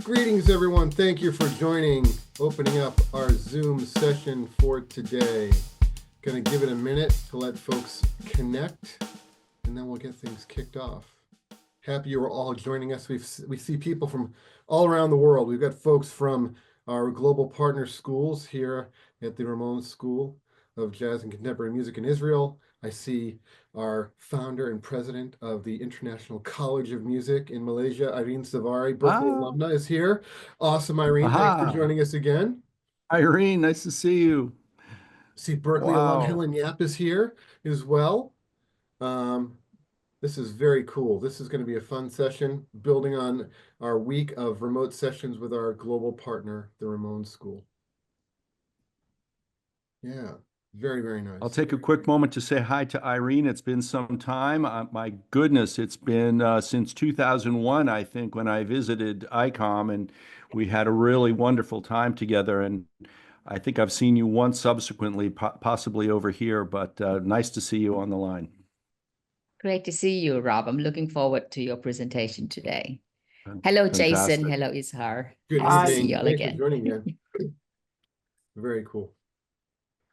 Greetings, everyone. Thank you for joining, opening up our Zoom session for today. Going to give it a minute to let folks connect, and then we'll get things kicked off. Happy you are all joining us. We see people from all around the world. We've got folks from our global partner schools here at the Rimon School of Jazz and Contemporary Music in Israel. I see our founder and president of the International College of Music in Malaysia, Irene Savari, Berklee alumna, is here. Awesome, Irene. Thanks for joining us again. Irene, nice to see you. See Berklee alum Helen Yap is here as well. This is very cool. This is going to be a fun session, building on our week of remote sessions with our global partner, the Rimon School. Yeah, very, very nice. I'll take a quick moment to say hi to Irene. It's been some time. My goodness, it's been since 2001, I think, when I visited ICOM, and we had a really wonderful time together. And I think I've seen you once subsequently, possibly over here, but nice to see you on the line. Great to see you, Rob. I'm looking forward to your presentation today. Hello, Fantastic. Jason. Hello, Ishar. Good nice to see evening. you all Thanks again. for joining again. Very cool.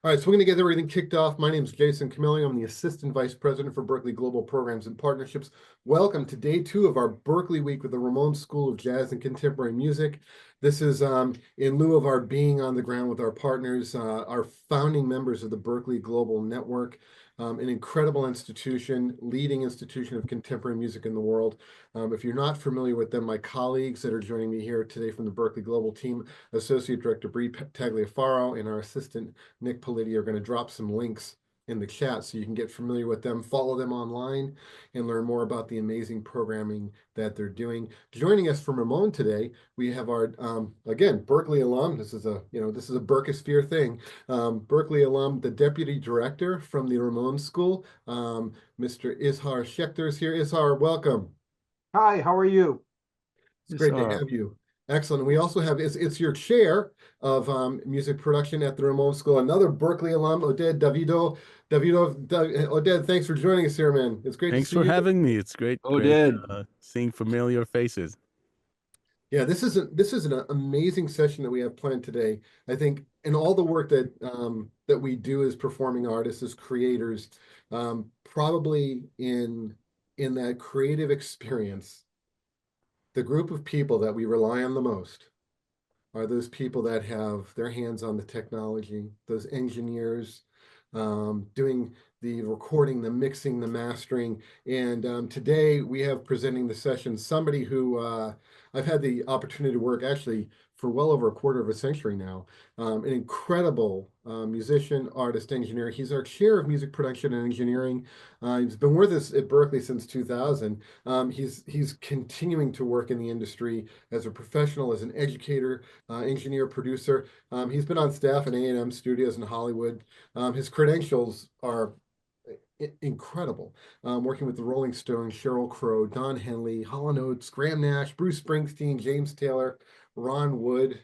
All right, so we're going to get everything kicked off. My name is Jason Camilli. I'm the Assistant Vice President for Berklee Global Programs and Partnerships. Welcome to day 2 of our Berklee Week with the Rimon School of Jazz and Contemporary Music. This is in lieu of our being on the ground with our partners, our founding members of the Berklee Global Network, an incredible institution, leading institution of contemporary music in the world. If you're not familiar with them, my colleagues that are joining me here today from the Berklee Global team, Associate Director Bree Tagliaferro and our Assistant Nick Politi are going to drop some links in the chat so you can get familiar with them, follow them online, and learn more about the amazing programming that they're doing. Joining us from Rimon today, we have our again Berklee alum. This is a Berkosphere thing. Berklee alum, the Deputy Director from the Rimon School, Mr. Ishar Schechter is here. Ishar, welcome. Hi, how are you? It's great to have you. Excellent. We also have, it's your chair of music production at the Rimon School, another Berklee alum, Oded Davido. Oded, thanks for joining us here, man. It's great Thanks to see you. for having me. It's great, seeing familiar faces. Yeah, this is an amazing session that we have planned today. I think in all the work that that we do as performing artists, as creators, probably in that creative experience, the group of people that we rely on the most are those people that have their hands on the technology, those engineers doing the recording, the mixing, the mastering. And today we have presenting the session somebody who I've had the opportunity to work actually for well over a quarter of a century now. An incredible musician, artist, engineer. He's our chair of music production and engineering. He's been with us at Berklee since 2000. He's continuing to work in the industry as a professional, as an educator, engineer, producer. He's been on staff in A&M Studios in Hollywood. His credentials are incredible. Working with the Rolling Stones, Sheryl Crow, Don Henley, Hall & Oates, Graham Nash, Bruce Springsteen, James Taylor, Ron Wood,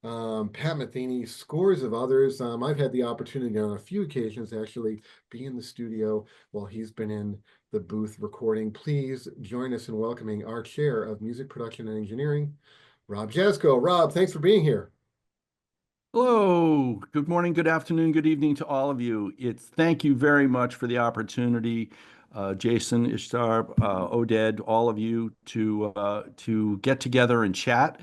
Pat Metheny, scores of others. I've had the opportunity on a few occasions to actually be in the studio while he's been in the booth recording. Please join us in welcoming our chair of music production and engineering, Rob Jaczko. Rob, thanks for being here. Hello, good morning, good afternoon, good evening to all of you. Thank you very much for the opportunity, Jason, Ishtar, Oded, all of you to get together and chat.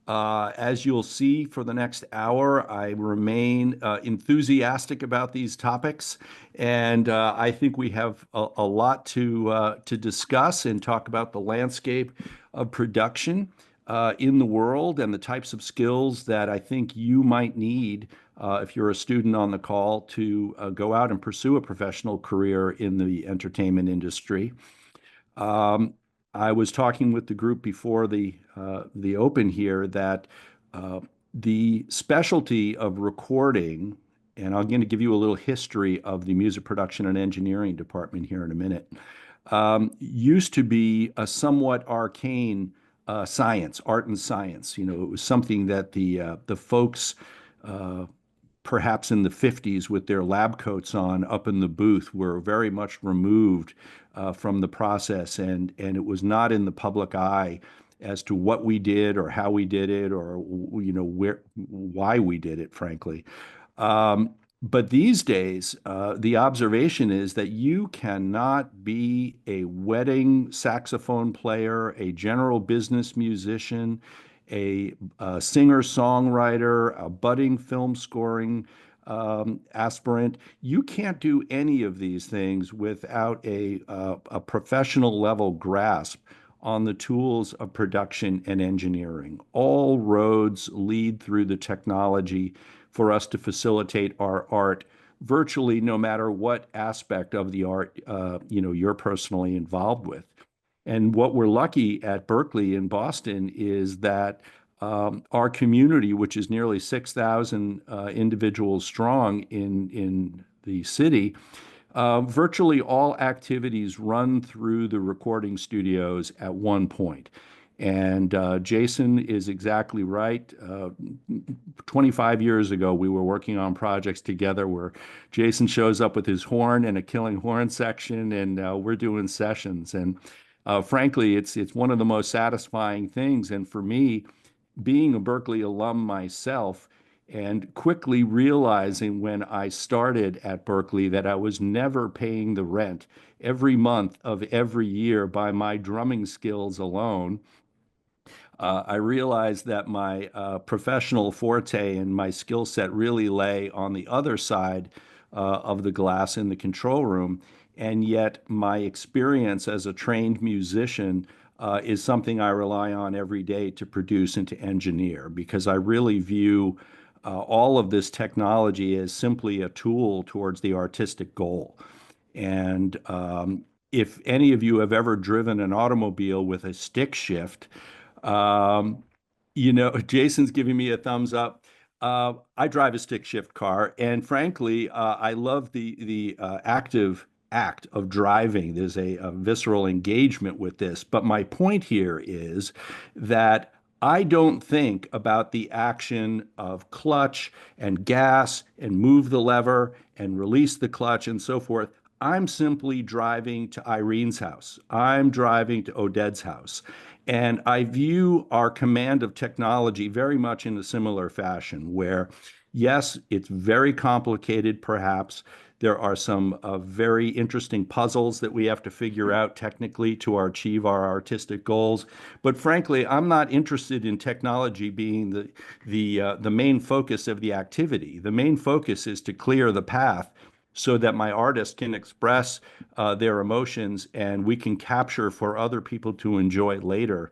As you'll see for the next hour, I remain enthusiastic about these topics, and I think we have a lot to discuss and talk about the landscape of production in the world and the types of skills that I think you might need if you're a student on the call to go out and pursue a professional career in the entertainment industry. I was talking with the group before the open here that the specialty of recording, and I'm going to give you a little history of the music production and engineering department here in a minute, used to be a somewhat arcane science, art and science. You know, it was something that the folks perhaps in the 50s with their lab coats on up in the booth were very much removed from the process, and it was not in the public eye as to what we did or how we did it or why we did it, frankly. But these days, the observation is that you cannot be a wedding saxophone player, a general business musician, a singer-songwriter, a budding film scoring aspirant. You can't do any of these things without a professional level grasp on the tools of production and engineering. All roads lead through the technology for us to facilitate our art virtually no matter what aspect of the art you're personally involved with. And what we're lucky at Berklee in Boston is that our community, which is nearly 6,000 individuals strong in the city, virtually all activities run through the recording studios at one point. And Jason is exactly right. 25 years ago, we were working on projects together where Jason shows up with his horn and a killing horn section, and we're doing sessions. And frankly, it's one of the most satisfying things. And for me, being a Berklee alum myself, and quickly realizing when I started at Berklee that I was never paying the rent every month of every year by my drumming skills alone, I realized that my professional forte and my skill set really lay on the other side of the glass in the control room. And yet my experience as a trained musician is something I rely on every day to produce and to engineer, because I really view all of this technology as simply a tool towards the artistic goal. And if any of you have ever driven an automobile with a stick shift, um, Jason's giving me a thumbs up. I drive a stick shift car, and frankly, I love the active act of driving. There's a visceral engagement with this. But my point here is that I don't think about the action of clutch and gas and move the lever and release the clutch and so forth. I'm simply driving to Irene's house. I'm driving to Oded's house. And I view our command of technology very much in a similar fashion, where, yes, it's very complicated, perhaps. There are some very interesting puzzles that we have to figure out technically to achieve our artistic goals. But frankly, I'm not interested in technology being the main focus of the activity. The main focus is to clear the path so that my artists can express their emotions and we can capture for other people to enjoy later,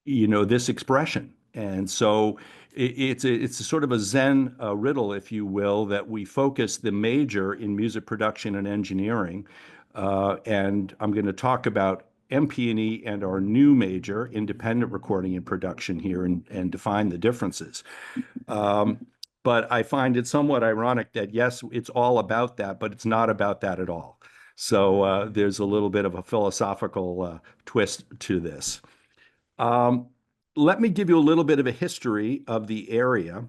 this expression. And so it's a sort of a Zen riddle, if you will, that we focus the major in music production and engineering. And I'm going to talk about MP&E and our new major, independent recording and production here, and define the differences. But I find it somewhat ironic that, yes, it's all about that, but it's not about that at all. So there's a little bit of a philosophical twist to this. Let me give you a little bit of a history of the area.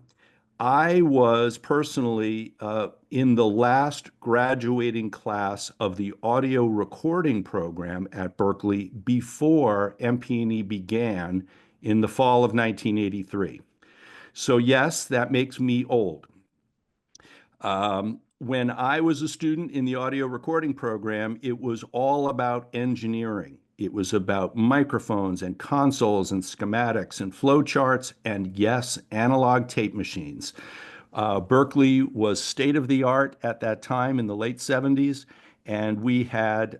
I was personally in the last graduating class of the audio recording program at Berklee before MP&E began in the fall of 1983. So yes, that makes me old. When I was a student in the audio recording program, it was all about engineering. It was about microphones and consoles and schematics and flowcharts and, yes, analog tape machines. Berklee was state of the art at that time in the late 70s, and we had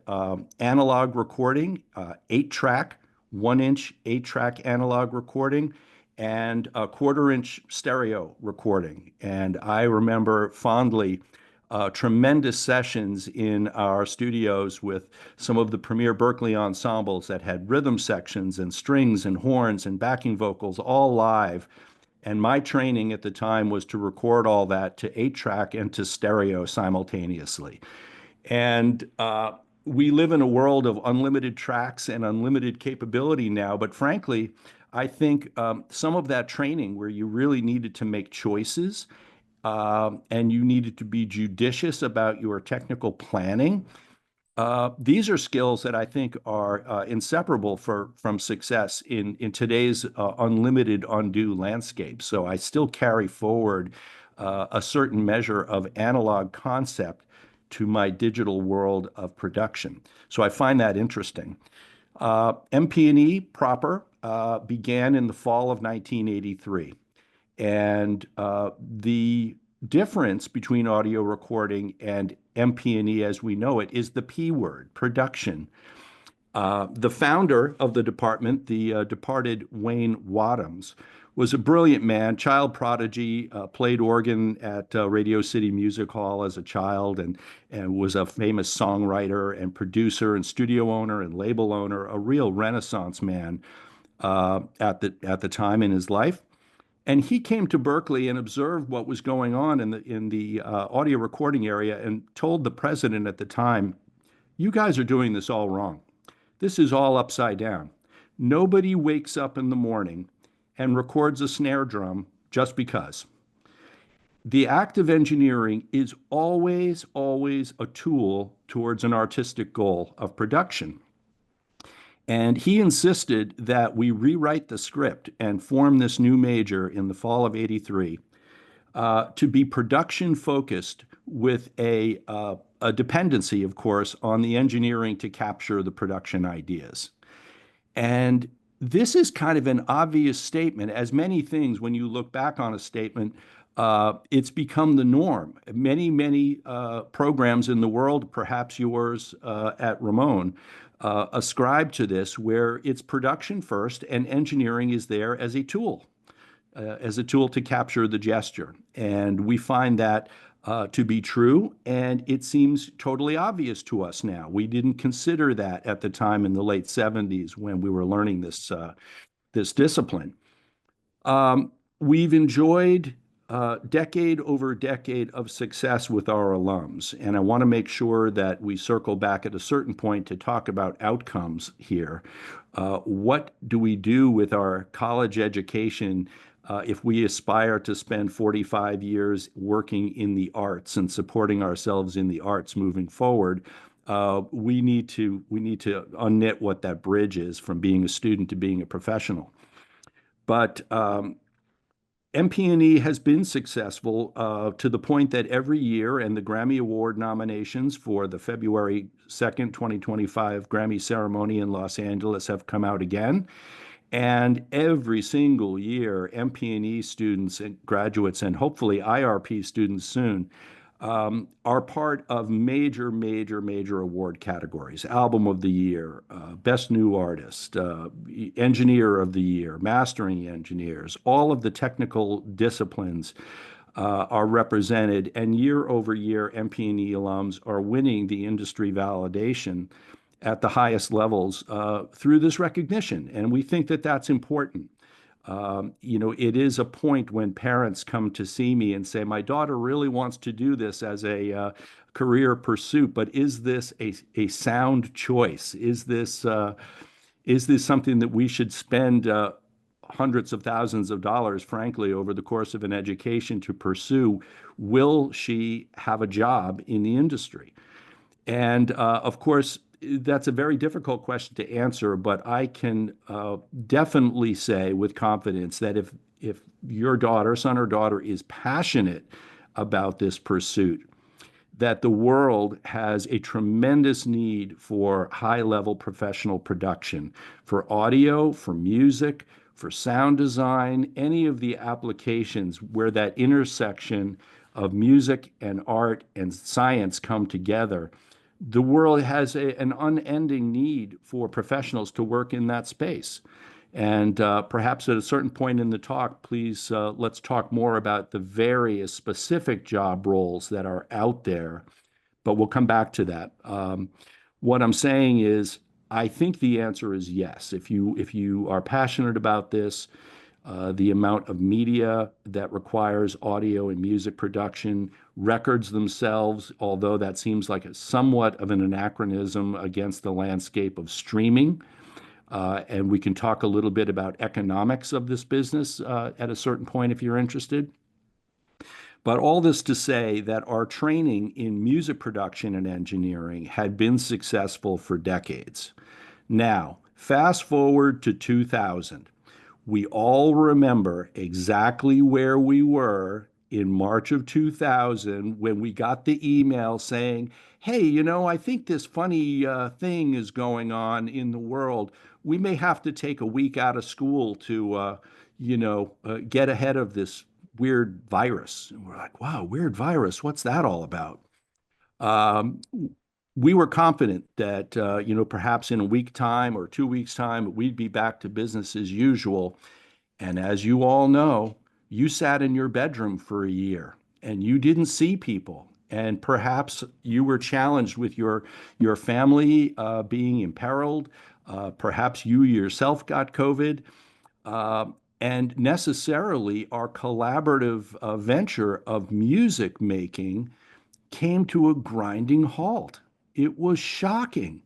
analog recording, 8-track, 1-inch 8-track analog recording, and a 1/4-inch stereo recording. And I remember fondly tremendous sessions in our studios with some of the premier Berklee ensembles that had rhythm sections and strings and horns and backing vocals all live. And my training at the time was to record all that to 8-track and to stereo simultaneously. And we live in a world of unlimited tracks and unlimited capability now, but frankly, I think some of that training where you really needed to make choices and you needed to be judicious about your technical planning These are skills that I think are inseparable from success in today's unlimited, undue landscape. So I still carry forward a certain measure of analog concept to my digital world of production. So I find that interesting. MP&E proper began in the fall of 1983. And the difference between audio recording and MP&E as we know it is the P word, production. The founder of the department, the departed Wayne Wadhams, was a brilliant man, child prodigy, played organ at Radio City Music Hall as a child, and was a famous songwriter and producer and studio owner and label owner, a real Renaissance man at the time in his life. And he came to Berklee and observed what was going on in the audio recording area and told the president at the time, "You guys are doing this all wrong. This is all upside down. Nobody wakes up in the morning and records a snare drum just because. The act of engineering is always, always a tool towards an artistic goal of production." And he insisted that we rewrite the script and form this new major in the fall of '83 to be production focused with a dependency, of course, on the engineering to capture the production ideas. And this is kind of an obvious statement, as many things, when you look back on a statement, it's become the norm. Many, many programs in the world, perhaps yours at Rimon, ascribe to this, where it's production first and engineering is there as a tool to capture the gesture. And we find that to be true, and it seems totally obvious to us now. We didn't consider that at the time in the late '70s when we were learning this discipline. We've enjoyed decade over decade of success with our alums, and I want to make sure that we circle back at a certain point to talk about outcomes here. What do we do with our college education if we aspire to spend 45 years working in the arts and supporting ourselves in the arts moving forward? We need to unknit what that bridge is from being a student to being a professional. But MP&E has been successful to the point that every year, and the Grammy Award nominations for the February 2nd, 2025 Grammy ceremony in Los Angeles have come out again. And every single year, MP&E students and graduates, and hopefully IRP students soon, are part of major, major, major award categories: Album of the Year, Best New Artist, Engineer of the Year, Mastering Engineers. All of the technical disciplines are represented, and year over year, MP&E alums are winning the industry validation at the highest levels through this recognition. And we think that that's important. It is a point when parents come to see me and say, "My daughter really wants to do this as a career pursuit, but is this a sound choice? Is this something that we should spend hundreds of thousands of dollars, frankly, over the course of an education to pursue? Will she have a job in the industry?" And of course, that's a very difficult question to answer, but I can definitely say with confidence that if your daughter, son or daughter, is passionate about this pursuit, that the world has a tremendous need for high-level professional production, for audio, for music, for sound design, any of the applications where that intersection of music and art and science come together. The world has an unending need for professionals to work in that space. And perhaps at a certain point in the talk, please, let's talk more about the various specific job roles that are out there, but we'll come back to that. What I'm saying is, I think the answer is yes. If you are passionate about this, the amount of media that requires audio and music production, records themselves, although that seems like somewhat of an anachronism against the landscape of streaming. And we can talk a little bit about economics of this business at a certain point if you're interested. But all this to say that our training in music production and engineering had been successful for decades. Now, fast forward to 2000. We all remember exactly where we were in March of 2000 when we got the email saying, hey, I think this funny thing is going on in the world. We may have to take a week out of school to, get ahead of this weird virus. And we're like, wow, weird virus. What's that all about? Um, we were confident that, perhaps in a week time or 2 weeks time, we'd be back to business as usual. And as you all know, you sat in your bedroom for a year and you didn't see people. And perhaps you were challenged with your family being imperiled. Perhaps you yourself got COVID. Uh, and necessarily, our collaborative venture of music making came to a grinding halt. It was shocking.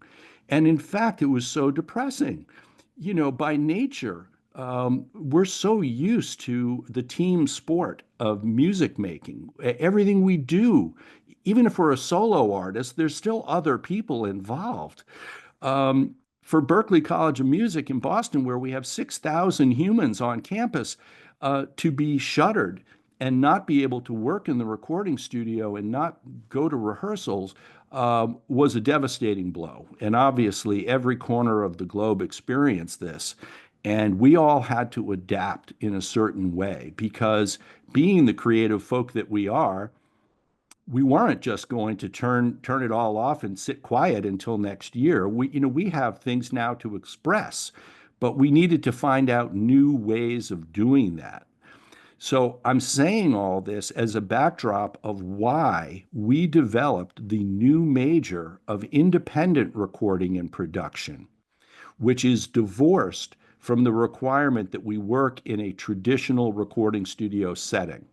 And in fact, it was so depressing. By nature, we're so used to the team sport of music making. Everything we do, even if we're a solo artist, there's still other people involved. For Berklee College of Music in Boston, where we have 6,000 humans on campus, to be shuttered and not be able to work in the recording studio and not go to rehearsals was a devastating blow. And obviously, every corner of the globe experienced this. And we all had to adapt in a certain way because being the creative folk that we are, we weren't just going to turn it all off and sit quiet until next year. We have things now to express, but we needed to find out new ways of doing that. So I'm saying all this as a backdrop of why we developed the new major of independent recording and production, which is divorced from the requirement that we work in a traditional recording studio setting.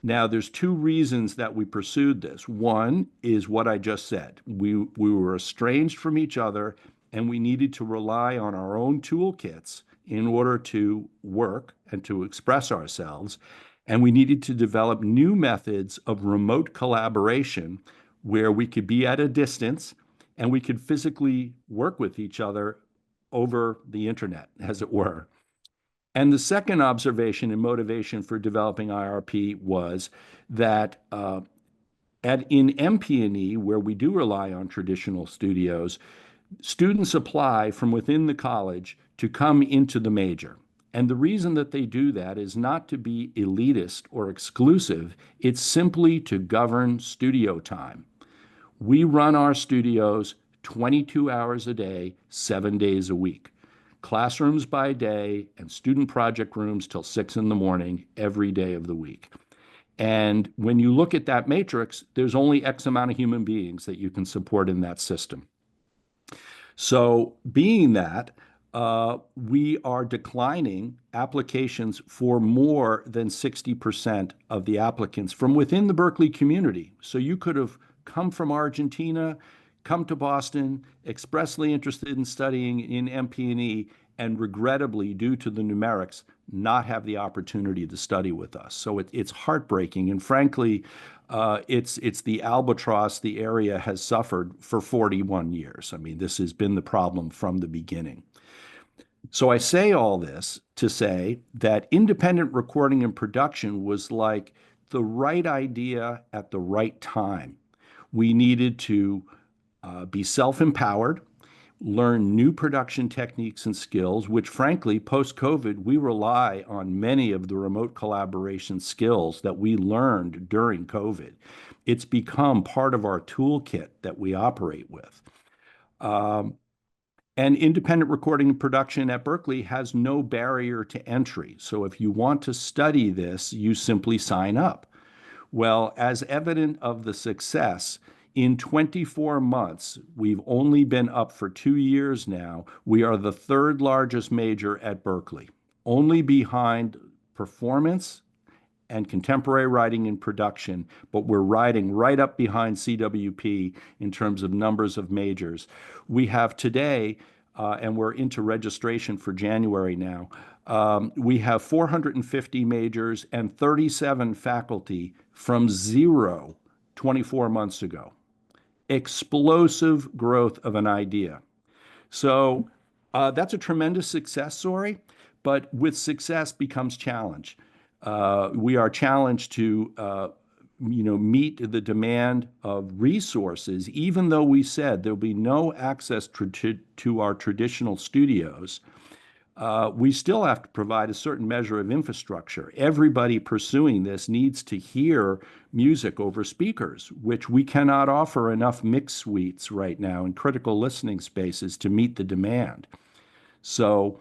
Now, there's two reasons that we pursued this. One is what I just said. We were estranged from each other, and we needed to rely on our own toolkits in order to work and to express ourselves. And we needed to develop new methods of remote collaboration where we could be at a distance and we could physically work with each other over the internet, as it were. And the second observation and motivation for developing IRP was that in MP&E, where we do rely on traditional studios, students apply from within the college to come into the major. And the reason that they do that is not to be elitist or exclusive, it's simply to govern studio time. We run our studios 22 hours a day, 7 days a week. Classrooms by day and student project rooms till 6 in the morning every day of the week. And when you look at that matrix, there's only X amount of human beings that you can support in that system. So being that, we are declining applications for more than 60% of the applicants from within the Berklee community. So you could have come from Argentina, come to Boston, expressly interested in studying in MP&E, and regrettably, due to the numerics, not have the opportunity to study with us. So it's heartbreaking. And frankly, it's the albatross the area has suffered for 41 years. I mean, this has been the problem from the beginning. So I say all this to say that independent recording and production was like the right idea at the right time. We needed to be self-empowered, learn new production techniques and skills, which frankly, post-COVID, we rely on many of the remote collaboration skills that we learned during COVID. It's become part of our toolkit that we operate with. And independent recording and production at Berklee has no barrier to entry. So if you want to study this, you simply sign up. Well, as evident of the success, in 24 months, we've only been up for 2 years now. We are the third largest major at Berklee, only behind performance and contemporary writing and production, but we're riding right up behind CWP in terms of numbers of majors. We have today and we're into registration for January now. We have 450 majors and 37 faculty from zero 24 months ago. Explosive growth of an idea. So that's a tremendous success story, but with success becomes challenge. We are challenged to meet the demand of resources, even though we said there'll be no access to our traditional studios. We still have to provide a certain measure of infrastructure. Everybody pursuing this needs to hear music over speakers, which we cannot offer enough mix suites right now in critical listening spaces to meet the demand. So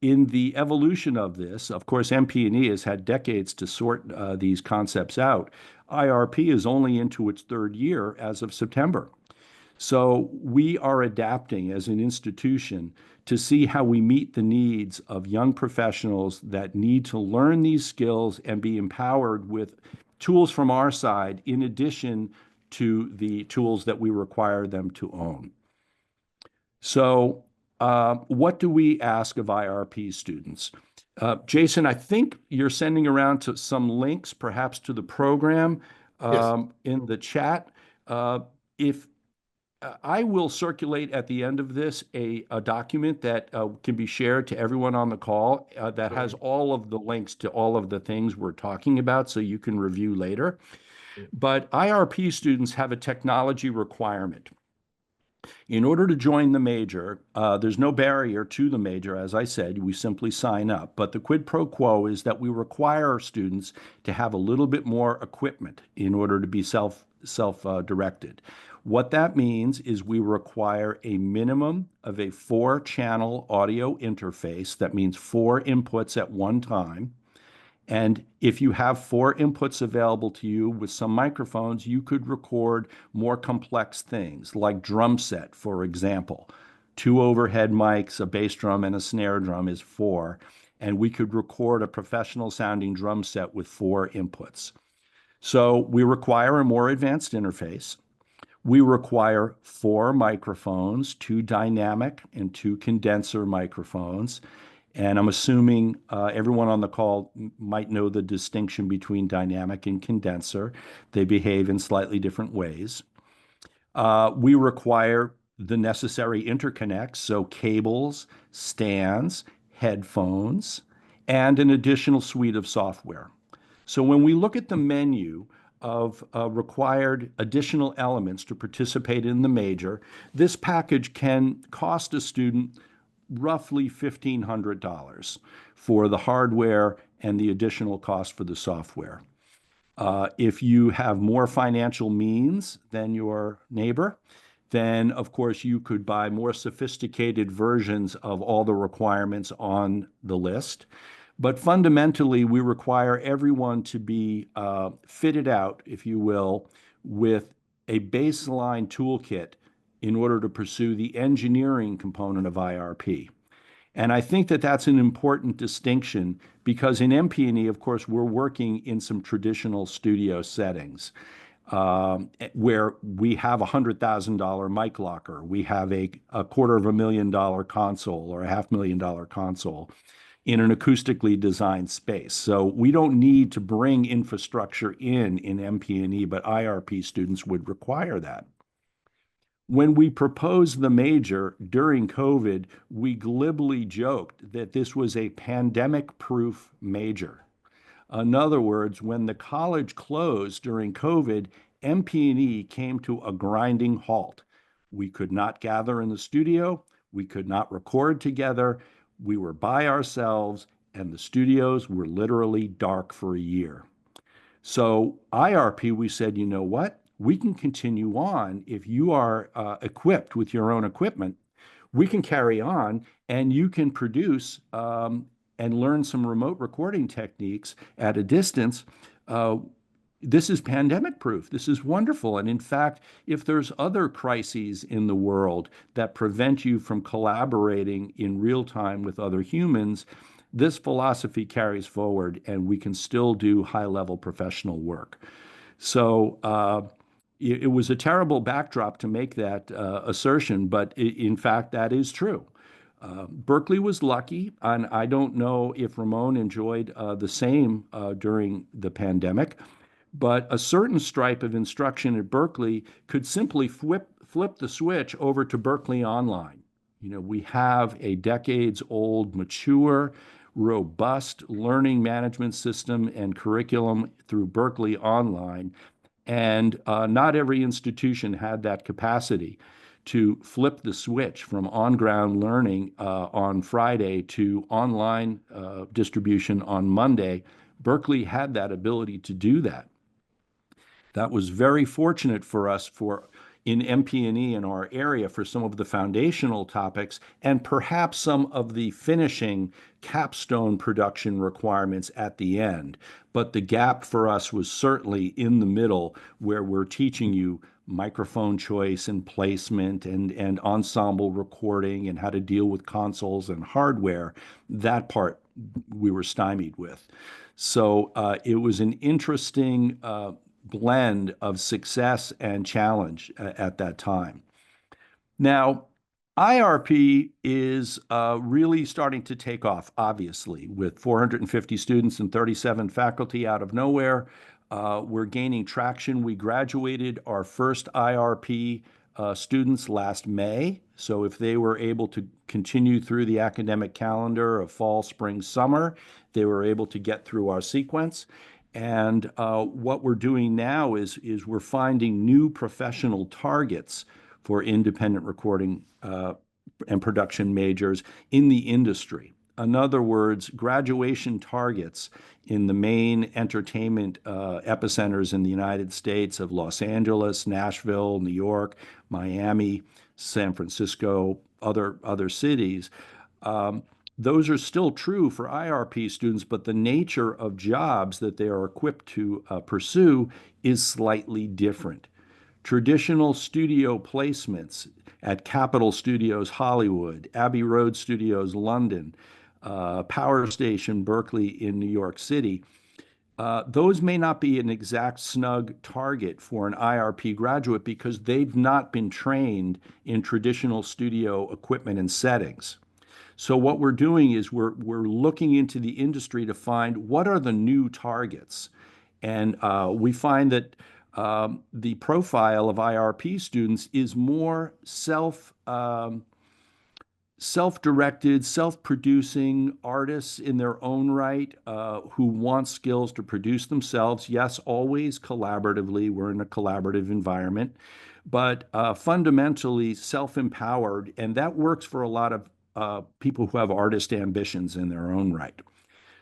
in the evolution of this, of course, MP&E has had decades to sort these concepts out. IRP is only into its third year as of September. So we are adapting as an institution to see how we meet the needs of young professionals that need to learn these skills and be empowered with tools from our side, in addition to the tools that we require them to own. So what do we ask of IRP students? Jason, I think you're sending around to some links, perhaps to the program in the chat. If I will circulate at the end of this a document that can be shared to everyone on the call that has all of the links to all of the things we're talking about, so you can review later. But IRP students have a technology requirement. In order to join the major, there's no barrier to the major. As I said, we simply sign up. But the quid pro quo is that we require students to have a little bit more equipment in order to be self-directed. What that means is we require a minimum of a 4-channel audio interface. That means 4 inputs at one time. And if you have 4 inputs available to you with some microphones, you could record more complex things like drum set, for example. 2 overhead mics, a bass drum, and a snare drum is 4. And we could record a professional sounding drum set with 4 inputs. So we require a more advanced interface. We require 4 microphones, 2 dynamic and 2 condenser microphones. And I'm assuming everyone on the call might know the distinction between dynamic and condenser. They behave in slightly different ways. We require the necessary interconnects, so cables, stands, headphones, and an additional suite of software. So when we look at the menu of required additional elements to participate in the major, this package can cost a student roughly $1,500 for the hardware and the additional cost for the software. If you have more financial means than your neighbor, then of course you could buy more sophisticated versions of all the requirements on the list. But fundamentally, we require everyone to be fitted out, if you will, with a baseline toolkit in order to pursue the engineering component of IRP. And I think that that's an important distinction because in MP&E, of course, we're working in some traditional studio settings where we have a $100,000 mic locker, we have a $250,000 console or a $500,000 console in an acoustically designed space. So we don't need to bring infrastructure in MP&E, but IRP students would require that. When we proposed the major during COVID, we glibly joked that this was a pandemic-proof major. In other words, when the college closed during COVID, MP&E came to a grinding halt. We could not gather in the studio. We could not record together. We were by ourselves, and the studios were literally dark for a year. So IRP, we said, you know what? We can continue on. If you are equipped with your own equipment, we can carry on and you can produce and learn some remote recording techniques at a distance. This is pandemic proof. This is wonderful. And in fact, if there's other crises in the world that prevent you from collaborating in real time with other humans, this philosophy carries forward and we can still do high-level professional work. So it was a terrible backdrop to make that assertion, but in fact, that is true. Berklee was lucky, and I don't know if Rimon enjoyed the same during the pandemic, but a certain stripe of instruction at Berklee could simply flip the switch over to Berklee Online. You know, we have a decades-old, mature, robust learning management system and curriculum through Berklee Online, and not every institution had that capacity to flip the switch from on-ground learning on Friday to online distribution on Monday. Berklee had that ability to do that. That was very fortunate for us in MP&E in our area for some of the foundational topics and perhaps some of the finishing capstone production requirements at the end. But the gap for us was certainly in the middle, where we're teaching you microphone choice and placement and ensemble recording and how to deal with consoles and hardware. That part we were stymied with. So it was an interesting blend of success and challenge at that time. Now, IRP is really starting to take off, obviously, with 450 students and 37 faculty out of nowhere. We're gaining traction. We graduated our first IRP students last May. So if they were able to continue through the academic calendar of fall, spring, summer, they were able to get through our sequence. And what we're doing now is we're finding new professional targets for independent recording and production majors in the industry. In other words, graduation targets in the main entertainment epicenters in the United States of Los Angeles, Nashville, New York, Miami, San Francisco, other cities. Those are still true for IRP students, but the nature of jobs that they are equipped to pursue is slightly different. Traditional studio placements at Capitol Studios Hollywood, Abbey Road Studios London, Power Station Berklee in New York City, those may not be an exact snug target for an IRP graduate because they've not been trained in traditional studio equipment and settings. So what we're doing is we're looking into the industry to find what are the new targets. And we find that the profile of IRP students is more self-directed, self-producing artists in their own right who want skills to produce themselves. Yes, always collaboratively. We're in a collaborative environment, but fundamentally self-empowered. And that works for a lot of people who have artist ambitions in their own right.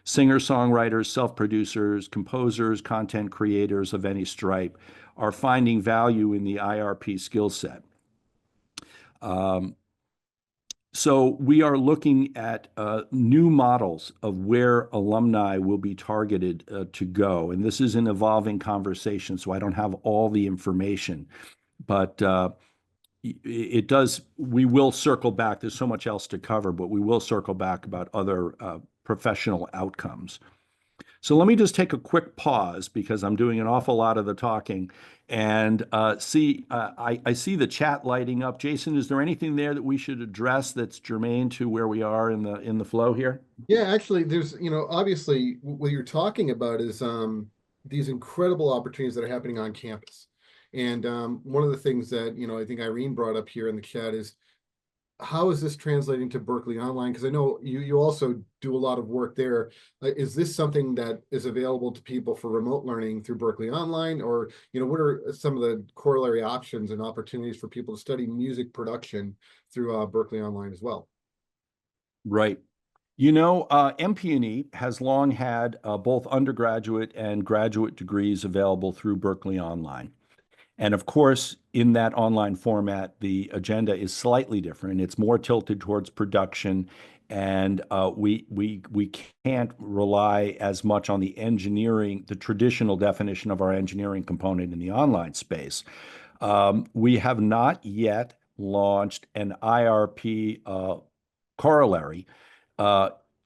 Singer-songwriters, self-producers, composers, content creators of any stripe are finding value in the IRP skill set. So we are looking at new models of where alumni will be targeted to go. And this is an evolving conversation, so I don't have all the information. But we will circle back. There's so much else to cover, but we will circle back about other professional outcomes. So let me just take a quick pause because I'm doing an awful lot of the talking and I see the chat lighting up. Jason, is there anything there that we should address that's germane to where we are in the flow here? Yeah, actually, there's, obviously what you're talking about is these incredible opportunities that are happening on campus. And one of the things that, I think Irene brought up here in the chat is, how is this translating to Berklee Online? Because I know you also do a lot of work there. Is this something that is available to people for remote learning through Berklee Online? Or, what are some of the corollary options and opportunities for people to study music production through Berklee Online as well? Right. MP&E has long had both undergraduate and graduate degrees available through Berklee Online. And of course, in that online format, the agenda is slightly different. It's more tilted towards production, and we can't rely as much on the engineering, the traditional definition of our engineering component in the online space. We have not yet launched an IRP corollary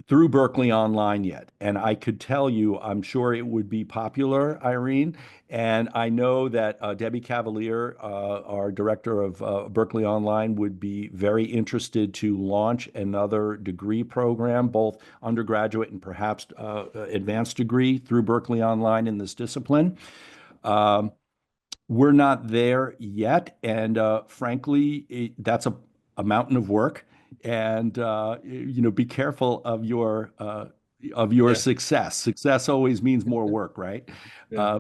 through Berklee Online yet. And I could tell you, I'm sure it would be popular, Irene. And I know that Debbie Cavalier, our director of Berklee Online, would be very interested to launch another degree program, both undergraduate and perhaps advanced degree through Berklee Online in this discipline. We're not there yet. And frankly, that's a mountain of work. And be careful of your Yeah. success. Success always means more work, right? Yeah.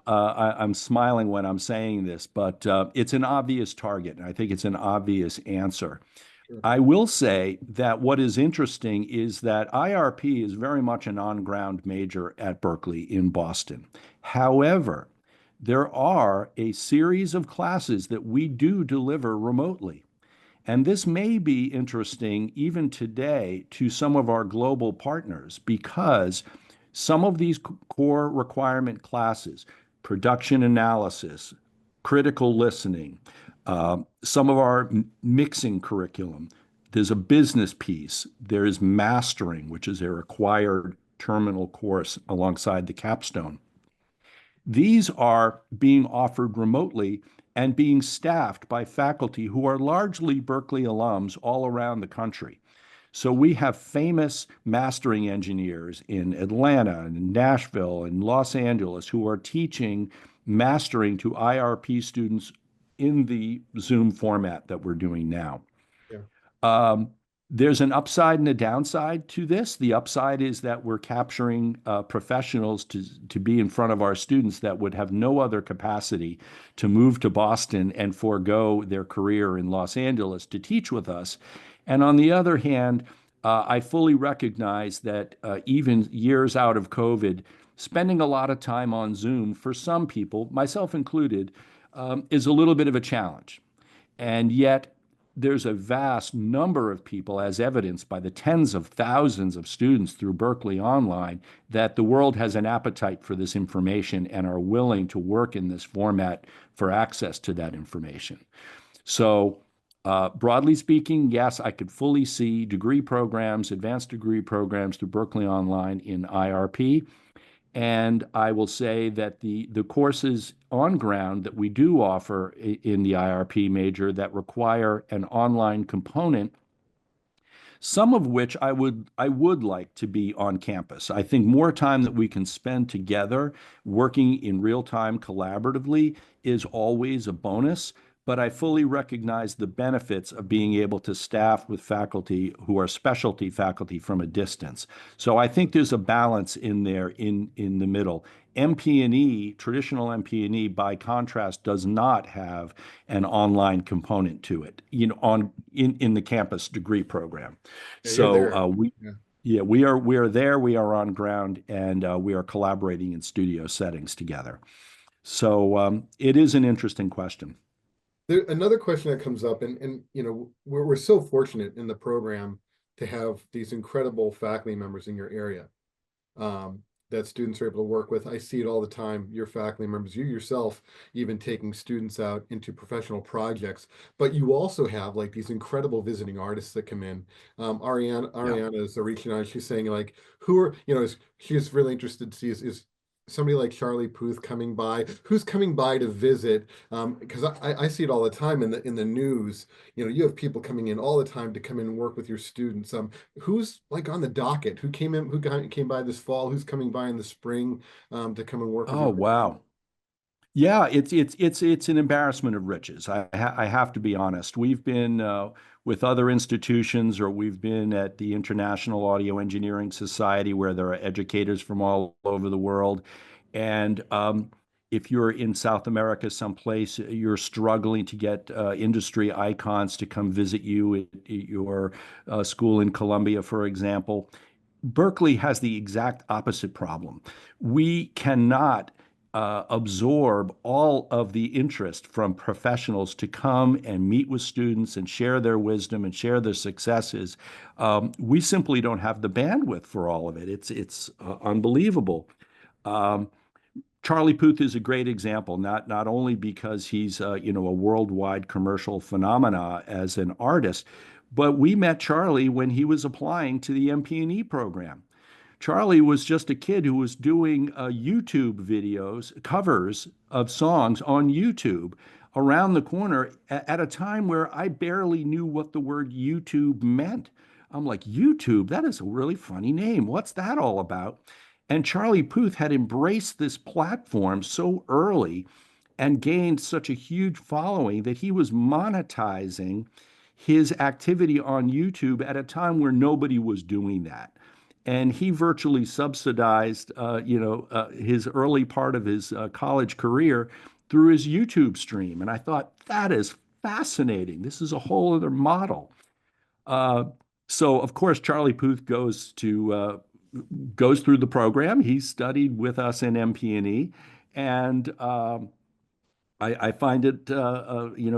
I'm smiling when I'm saying this, but it's an obvious target, and I think it's an obvious answer. Sure. I will say that what is interesting is that IRP is very much an on-ground major at Berklee in Boston. However, there are a series of classes that we do deliver remotely. And this may be interesting even today to some of our global partners because some of these core requirement classes, production analysis, critical listening, some of our mixing curriculum, there's a business piece, there is mastering, which is a required terminal course alongside the capstone. These are being offered remotely and being staffed by faculty who are largely Berklee alums all around the country. So we have famous mastering engineers in Atlanta and Nashville and Los Angeles who are teaching mastering to IRP students in the Zoom format that we're doing now. Yeah. There's an upside and a downside to this. The upside is that we're capturing professionals to be in front of our students that would have no other capacity to move to Boston and forego their career in Los Angeles to teach with us. And on the other hand, I fully recognize that even years out of COVID, spending a lot of time on Zoom for some people, myself included, is a little bit of a challenge. And yet, there's a vast number of people, as evidenced by the tens of thousands of students through Berklee Online, that the world has an appetite for this information and are willing to work in this format for access to that information. So, broadly speaking, yes, I could fully see degree programs, advanced degree programs through Berklee Online in IRP. And I will say that the courses on ground that we do offer in the IRP major that require an online component, some of which I would like to be on campus. I think more time that we can spend together working in real time collaboratively is always a bonus. But I fully recognize the benefits of being able to staff with faculty who are specialty faculty from a distance. So I think there's a balance in there in the middle. MP&E, traditional MP&E, by contrast, does not have an online component to it, in the campus degree program. Yeah, so you're there. we are there, we are on ground, and we are collaborating in studio settings together. So it is an interesting question. Another question that comes up, and we're so fortunate in the program to have these incredible faculty members in your area that students are able to work with. I see it all the time. Your faculty members, you yourself, even taking students out into professional projects. But you also have like these incredible visiting artists that come in. Ariana is reaching out. She's saying like, who are she's really interested to see is somebody like Charlie Puth coming by, who's coming by to visit, because I see it all the time in the news. You have people coming in all the time to come in and work with your students. Who's like on the docket? Who came by this fall? Who's coming by in the spring to come and work with you? Oh, wow. Yeah, it's an embarrassment of riches. I have to be honest. We've been with other institutions, or we've been at the International Audio Engineering Society, where there are educators from all over the world. And if you're in South America someplace, you're struggling to get industry icons to come visit you at your school in Colombia, for example. Berklee has the exact opposite problem. We cannot absorb all of the interest from professionals to come and meet with students and share their wisdom and share their successes. We simply don't have the bandwidth for all of it. It's unbelievable. Charlie Puth is a great example, not only because he's a worldwide commercial phenomena as an artist, But we met Charlie when he was applying to the MP&E program. Charlie was just a kid who was doing YouTube videos, covers of songs on YouTube around the corner at a time where I barely knew what the word YouTube meant. I'm like, YouTube, that is a really funny name. What's that all about? And Charlie Puth had embraced this platform so early and gained such a huge following that he was monetizing his activity on YouTube at a time where nobody was doing that. And he virtually subsidized, his early part of his college career through his YouTube stream. And I thought, that is fascinating. This is a whole other model. Uh, so, of course, Charlie Puth goes through the program. He studied with us in MP&E, and I find it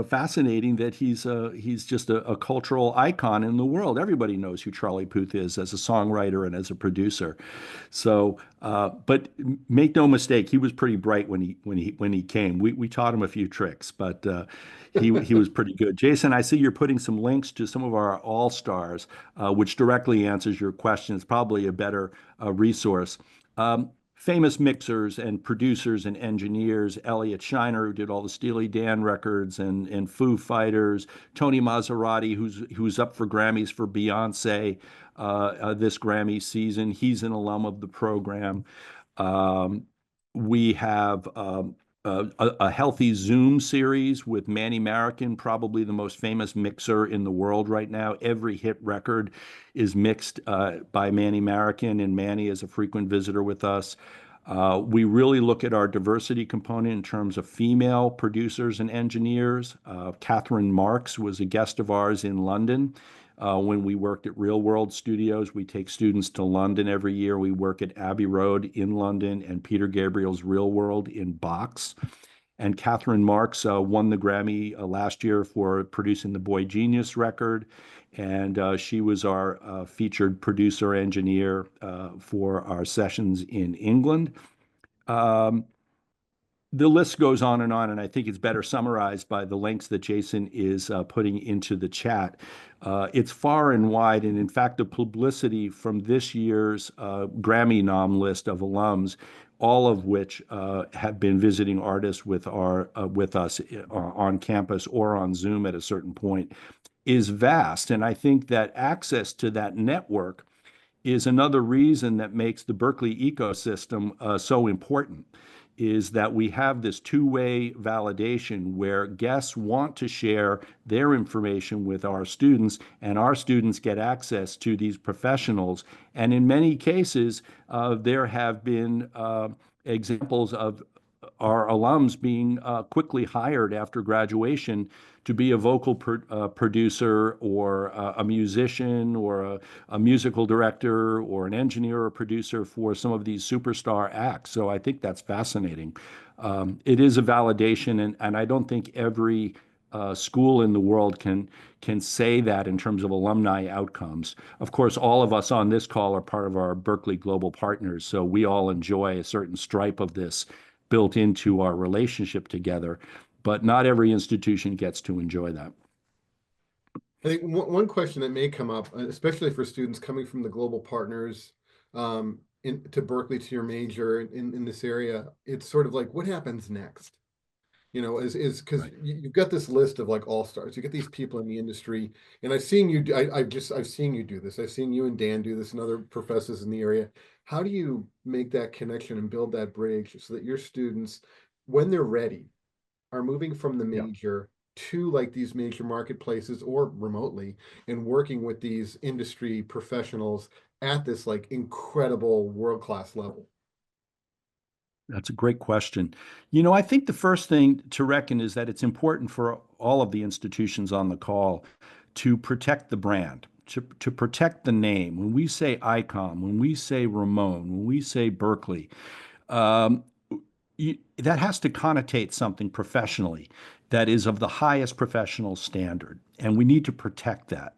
fascinating that he's just a cultural icon in the world. Everybody knows who Charlie Puth is as a songwriter and as a producer. So, but make no mistake, he was pretty bright when he came. We taught him a few tricks, but he was pretty good. Jason, I see you're putting some links to some of our all stars, which directly answers your question. It's probably a better resource. Famous mixers and producers and engineers, Elliot Shiner, who did all the Steely Dan records, and Foo Fighters, Tony Maserati, who's up for Grammys for Beyonce this Grammy season. He's an alum of the program. Um, we have a healthy Zoom series with Manny Marroquin, probably the most famous mixer in the world right now. Every hit record is mixed by Manny Marroquin, and Manny is a frequent visitor with us. We really look at our diversity component in terms of female producers and engineers. Catherine Marks was a guest of ours in London. When we worked at Real World Studios, we take students to London every year. We work at Abbey Road in London and Peter Gabriel's Real World in Box. And Catherine Marks won the Grammy last year for producing the Boy Genius record. And she was our featured producer engineer for our sessions in England. Um, the list goes on, and I think it's better summarized by the links that Jason is putting into the chat. It's far and wide, and in fact, the publicity from this year's Grammy nom list of alums, all of which have been visiting artists with us on campus or on Zoom at a certain point, is vast. And I think that access to that network is another reason that makes the Berklee ecosystem so important, is that we have this two-way validation where guests want to share their information with our students, and our students get access to these professionals. And in many cases, there have been examples of our alums being quickly hired after graduation to be a vocal producer or a musician or a musical director or an engineer or producer for some of these superstar acts. So I think that's fascinating. It is a validation, and I don't think every school in the world can say that in terms of alumni outcomes. Of course, all of us on this call are part of our Berklee Global Partners, so we all enjoy a certain stripe of this built into our relationship together, but not every institution gets to enjoy that. I think one question that may come up, especially for students coming from the global partners to Berklee, to your major in this area, it's sort of like, what happens next? You know, is because Right. you've got this list of like all stars. You get these people in the industry, and I've seen you. I've seen you do this. I've seen you and Dan do this, and other professors in the area. How do you make that connection and build that bridge so that your students, when they're ready, are moving from the Yeah. major to like these major marketplaces or remotely and working with these industry professionals at this like incredible world-class level? That's a great question. You know, I think the first thing to reckon is that it's important for all of the institutions on the call to protect the brand, to protect the name. When we say ICOM, when we say Rimon, when we say Berklee, um, that has to connotate something professionally that is of the highest professional standard, and we need to protect that.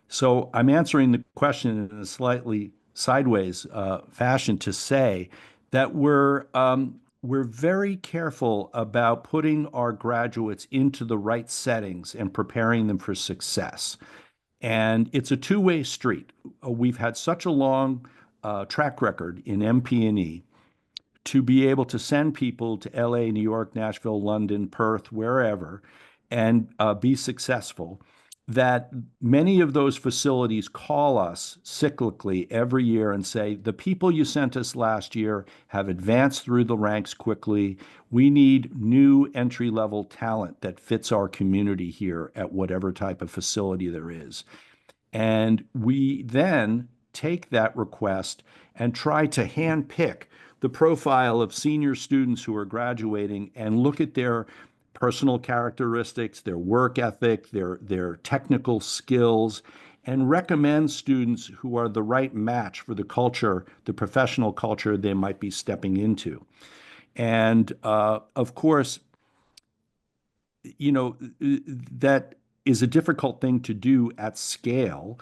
So I'm answering the question in a slightly sideways fashion to say that we're very careful about putting our graduates into the right settings and preparing them for success. And it's a two-way street. We've had such a long track record in MP&E to be able to send people to LA, New York, Nashville, London, Perth, wherever, and be successful, that many of those facilities call us cyclically every year and say, the people you sent us last year have advanced through the ranks quickly. We need new entry-level talent that fits our community here at whatever type of facility there is. And we then take that request and try to handpick the profile of senior students who are graduating and look at their personal characteristics, their work ethic, their technical skills, and recommend students who are the right match for the culture, the professional culture they might be stepping into. And of course, that is a difficult thing to do at scale.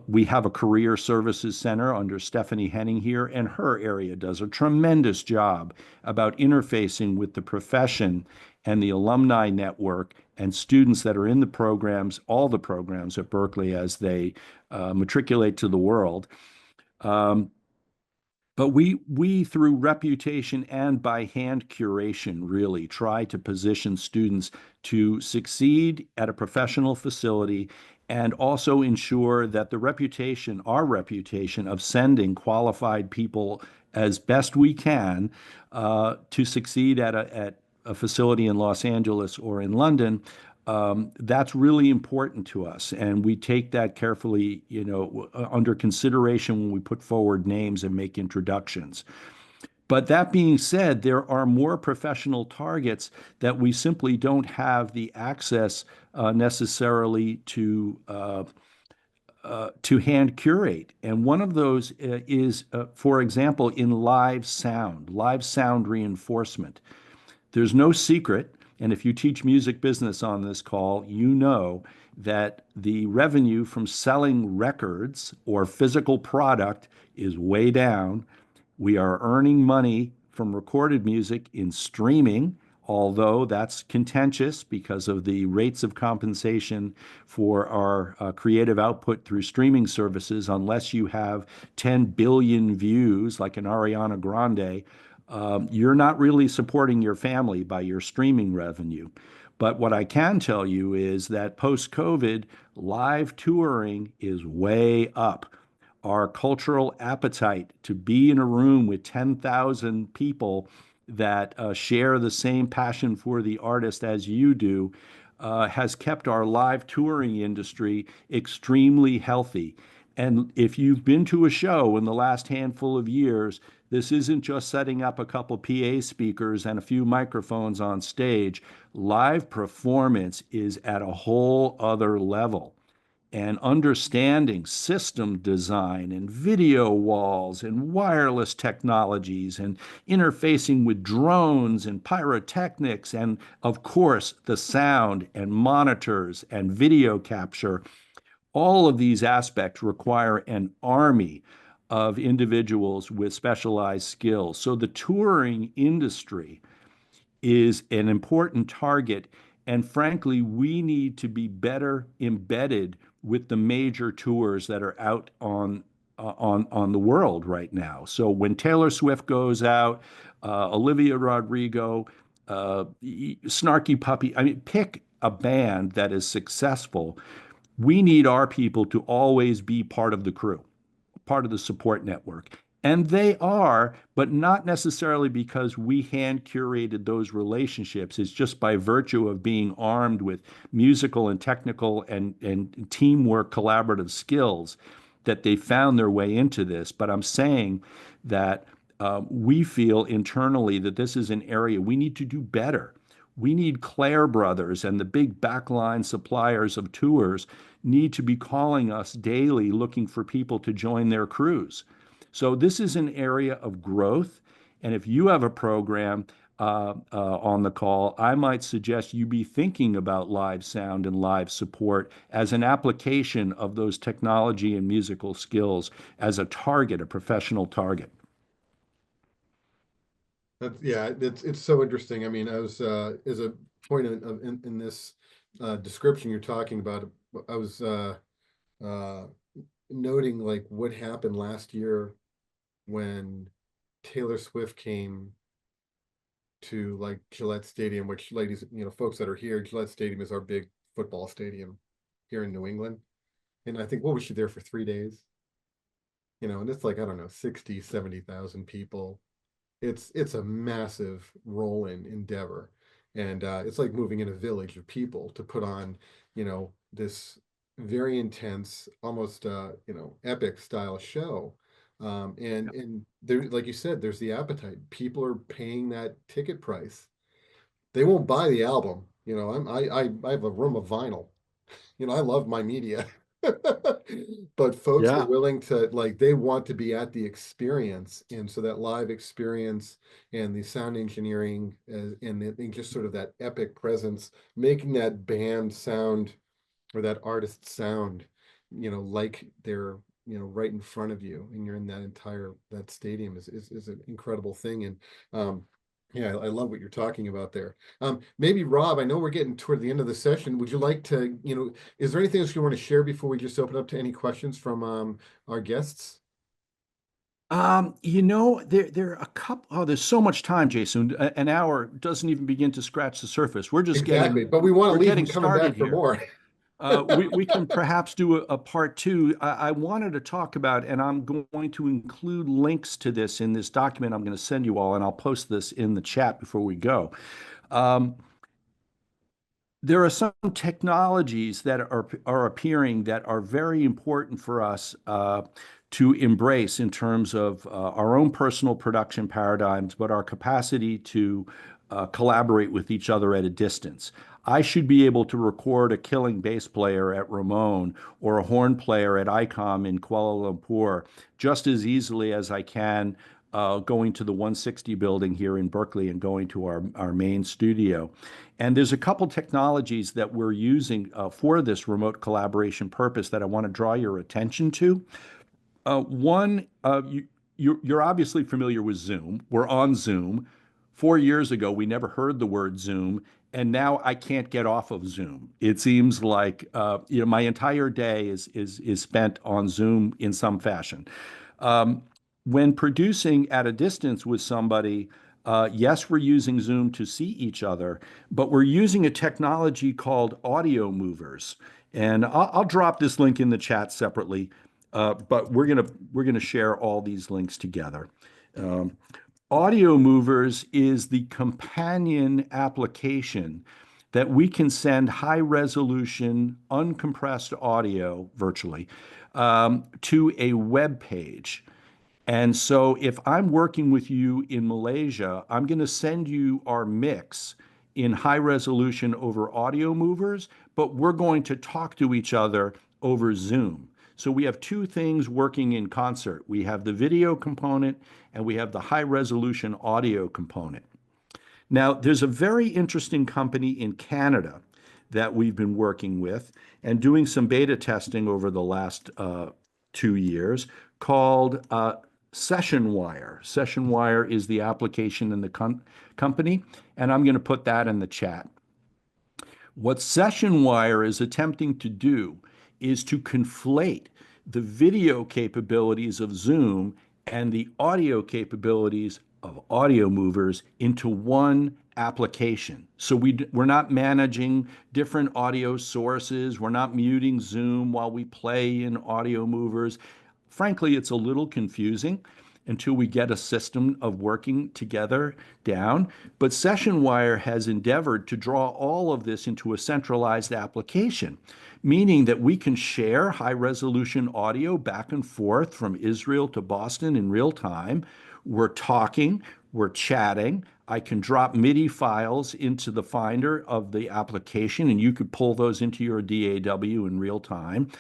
We have a career services center under Stephanie Henning here, and her area does a tremendous job about interfacing with the profession and the alumni network and students that are in the programs, all the programs at Berklee as they matriculate to the world. But we, through reputation and by hand curation, really try to position students to succeed at a professional facility and also ensure that the reputation, our reputation of sending qualified people as best we can to succeed at a facility in Los Angeles or in London, that's really important to us, and we take that carefully, under consideration when we put forward names and make introductions. But that being said, there are more professional targets that we simply don't have the access necessarily to hand curate. And one of those is, for example, in live sound reinforcement. There's no secret, and if you teach music business on this call, you know that the revenue from selling records or physical product is way down. We are earning money from recorded music in streaming, although that's contentious because of the rates of compensation for our creative output through streaming services. Unless you have 10 billion views like an Ariana Grande, you're not really supporting your family by your streaming revenue. But what I can tell you is that post-COVID, live touring is way up. Our cultural appetite to be in a room with 10,000 people that share the same passion for the artist as you do has kept our live touring industry extremely healthy. And if you've been to a show in the last handful of years, this isn't just setting up a couple PA speakers and a few microphones on stage. Live performance is at a whole other level. And understanding system design and video walls and wireless technologies and interfacing with drones and pyrotechnics and, of course, the sound and monitors and video capture, all of these aspects require an army of individuals with specialized skills. So the touring industry is an important target. And frankly, we need to be better embedded with the major tours that are out on the world right now. So when Taylor Swift goes out, Olivia Rodrigo, Snarky Puppy, I mean, pick a band that is successful. We need our people to always be part of the crew, part of the support network. And they are, but not necessarily because we hand curated those relationships. It's just by virtue of being armed with musical and technical and teamwork collaborative skills that they found their way into this. But I'm saying that we feel internally that this is an area we need to do better. We need Claire Brothers and the big backline suppliers of tours need to be calling us daily looking for people to join their crews. So this is an area of growth. And if you have a program on the call, I might suggest you be thinking about live sound and live support as an application of those technology and musical skills as a target, a professional target. Yeah, it's so interesting. I mean, I was as a point in this description you're talking about, I was uh, noting like what happened last year when Taylor Swift came to like Gillette Stadium, which ladies, folks that are here, Gillette Stadium is our big football stadium here in New England. And I think, what was she there for 3 days? And it's like, I don't know, 60, 70,000 people. It's a massive rolling endeavor. And it's like moving in a village of people to put on, this very intense, almost epic style show. And there, like you said, there's the appetite. People are paying that ticket price. They won't buy the album. I have a room of vinyl. I love my media. But folks are Yeah. willing to, like, they want to be at the experience. And so that live experience and the sound engineering and just sort of that epic presence, making that band sound or that artist sound, like they're, right in front of you and you're in that stadium is an incredible thing. And yeah, I love what you're talking about there. Maybe Rob, I know we're getting toward the end of the session. Would you like to, is there anything else you want to share before we just open up to any questions from our guests? There are a couple. Oh, there's so much time, Jason. An hour doesn't even begin to scratch the surface. We're just Exactly, but we want to we're leave getting them coming started back for here. more. We can perhaps do a part two. I wanted to talk about, and I'm going to include links to this in this document I'm going to send you all, and I'll post this in the chat before we go. There are some technologies that are appearing that are very important for us to embrace in terms of our own personal production paradigms, but our capacity to collaborate with each other at a distance. I should be able to record a killing bass player at Rimon or a horn player at ICOM in Kuala Lumpur just as easily as I can going to the 160 building here in Berklee and going to our main studio. And there's a couple technologies that we're using for this remote collaboration purpose that I want to draw your attention to. One, you're obviously familiar with Zoom. We're on Zoom. 4 years ago, we never heard the word Zoom, and now I can't get off of Zoom. It seems like my entire day is spent on Zoom in some fashion. When producing at a distance with somebody, yes, we're using Zoom to see each other, but we're using a technology called audio movers. And I'll drop this link in the chat separately, but we're gonna share all these links together. Audio movers is the companion application that we can send high resolution, uncompressed audio virtually to a web page. And so if I'm working with you in Malaysia, I'm going to send you our mix in high resolution over audio movers, but we're going to talk to each other over Zoom. So we have two things working in concert. We have the video component and we have the high resolution audio component. Now, there's a very interesting company in Canada that we've been working with and doing some beta testing over the last 2 years called SessionWire. SessionWire is the application in the company, and I'm going to put that in the chat. What SessionWire is attempting to do is to conflate the video capabilities of Zoom and the audio capabilities of audio movers into one application. So we're not managing different audio sources. We're not muting Zoom while we play in audio movers. Frankly, it's a little confusing until we get a system of working together down. But SessionWire has endeavored to draw all of this into a centralized application, meaning that we can share high resolution audio back and forth from Israel to Boston in real time. We're talking, we're chatting. I can drop MIDI files into the finder of the application, and you could pull those into your DAW in real time.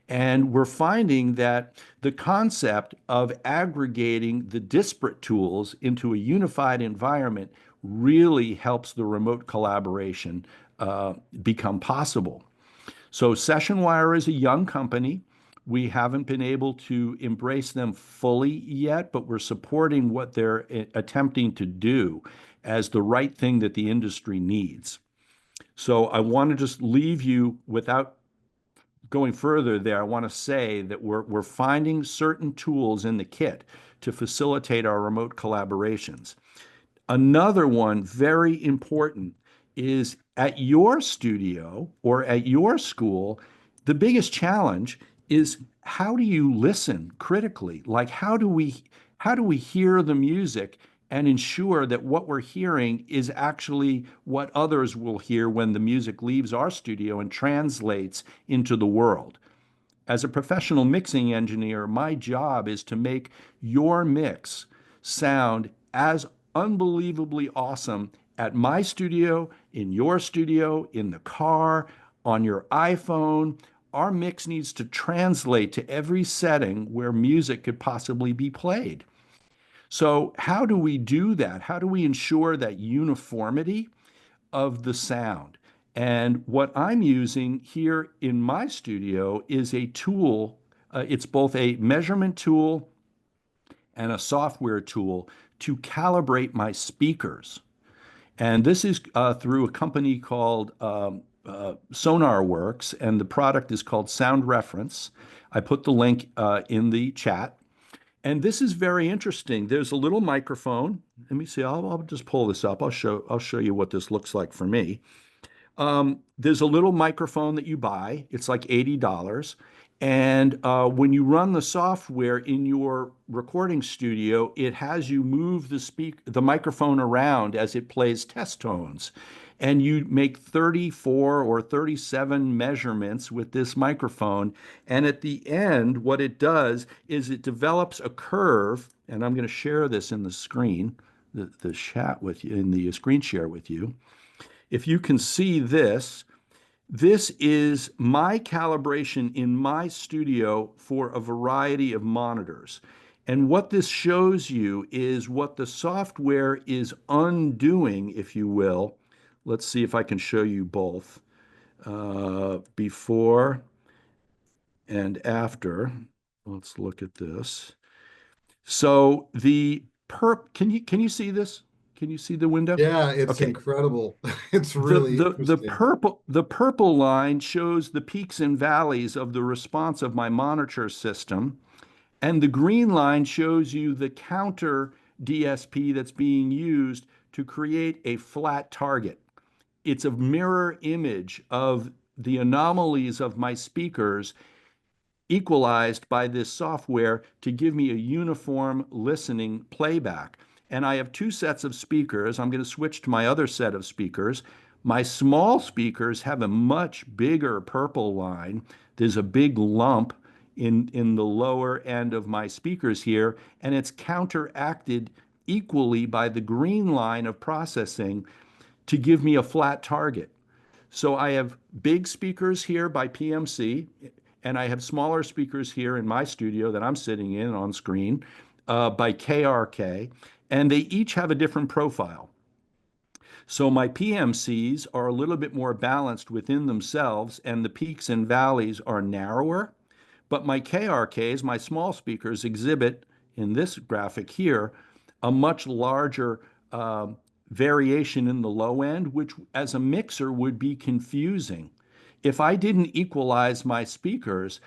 And we're finding that the concept of aggregating the disparate tools into a unified environment really helps the remote collaboration become possible. So SessionWire is a young company. We haven't been able to embrace them fully yet, but we're supporting what they're attempting to do as the right thing that the industry needs. So I want to just leave you without going further there, I want to say that we're finding certain tools in the kit to facilitate our remote collaborations. Another one, very important, is at your studio or at your school, the biggest challenge is how do you listen critically? Like how do we hear the music and ensure that what we're hearing is actually what others will hear when the music leaves our studio and translates into the world? As a professional mixing engineer, my job is to make your mix sound as unbelievably awesome at my studio, in your studio, in the car, on your iPhone. Our mix needs to translate to every setting where music could possibly be played. So, how do we do that? How do we ensure that uniformity of the sound? And what I'm using here in my studio is a tool. It's both a measurement tool and a software tool to calibrate my speakers. And this is through a company called SonarWorks, and the product is called Sound Reference. I put the link in the chat. And this is very interesting. There's a little microphone. Let me see. I'll just pull this up. I'll show you what this looks like for me. There's a little microphone that you buy. It's like $80. And when you run the software in your recording studio, it has you move the microphone around as it plays test tones. And you make 34 or 37 measurements with this microphone. And at the end, what it does is it develops a curve. And I'm going to share this in the screen, the chat with you, in the screen share with you. If you can see this, this is my calibration in my studio for a variety of monitors. And what this shows you is what the software is undoing, if you will. Let's see if I can show you both before and after. Let's look at this. So can you see this? Can you see the window? Yeah, it's Okay. incredible. It's really the interesting. the purple line shows the peaks and valleys of the response of my monitor system, and the green line shows you the counter DSP that's being used to create a flat target. It's a mirror image of the anomalies of my speakers equalized by this software to give me a uniform listening playback. And I have two sets of speakers. I'm going to switch to my other set of speakers. My small speakers have a much bigger purple line. There's a big lump in the lower end of my speakers here, and it's counteracted equally by the green line of processing to give me a flat target. So I have big speakers here by PMC, and I have smaller speakers here in my studio that I'm sitting in on screen by KRK, and they each have a different profile. So my PMCs are a little bit more balanced within themselves, and the peaks and valleys are narrower. But my KRKs, my small speakers, exhibit, in this graphic here, a much larger variation in the low end, which as a mixer would be confusing. If I didn't equalize my speakers,